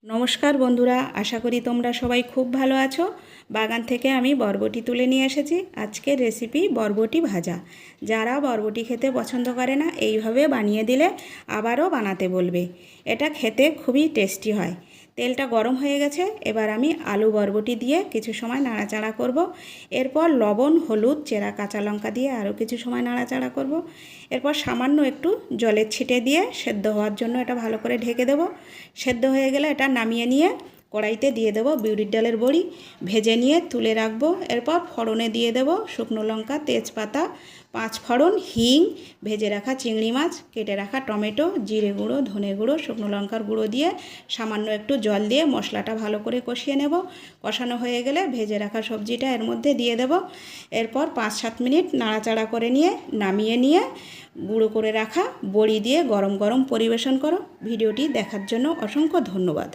নমস্কার বন্ধুরা, আশা করি তোমরা সবাই খুব ভালো আছো। বাগান থেকে আমি বরবটি তুলে নিয়ে এসেছি। আজকের রেসিপি বরবটি ভাজা। যারা বরবটি খেতে পছন্দ করে না, এইভাবে বানিয়ে দিলে আবারও বানাতে বলবে। এটা খেতে খুবই টেস্টি হয়। তেলটা গরম হয়ে গেছে, এবার আমি আলু বরবটি দিয়ে কিছু সময় নাড়াচাড়া করব। এরপর লবণ, হলুদ, চেরা কাঁচা লঙ্কা দিয়ে আরও কিছু সময় নাড়াচাড়া করব। এরপর সামান্য একটু জলের ছিটে দিয়ে সেদ্ধ হওয়ার জন্য এটা ভালো করে ঢেকে দেব। সেদ্ধ হয়ে গেলে এটা নামিয়ে নিয়ে কড়াইতে দিয়ে দেব বিউলির ডালের বড়ি, ভেজে নিয়ে তুলে রাখবো। এরপর ফোড়নে দিয়ে দেব শুকনো লঙ্কা, তেজপাতা, 5 ফোড়ন, হিং, ভেজে রাখা চিংড়ি মাছ, কেটে রাখা টমেটো, জিরে গুঁড়ো, ধনে গুঁড়ো, শুকনো লঙ্কার গুঁড়ো দিয়ে সামান্য একটু জল দিয়ে মশলাটা ভালো করে কষিয়ে নেব। কষানো হয়ে গেলে ভেজে রাখা সবজিটা এর মধ্যে দিয়ে দেব। এরপর 5-7 মিনিট নাড়াচাড়া করে নিয়ে নামিয়ে নিয়ে গুঁড়ো করে রাখা বড়ি দিয়ে গরম গরম পরিবেশন করো। ভিডিওটি দেখার জন্য অসংখ্য ধন্যবাদ।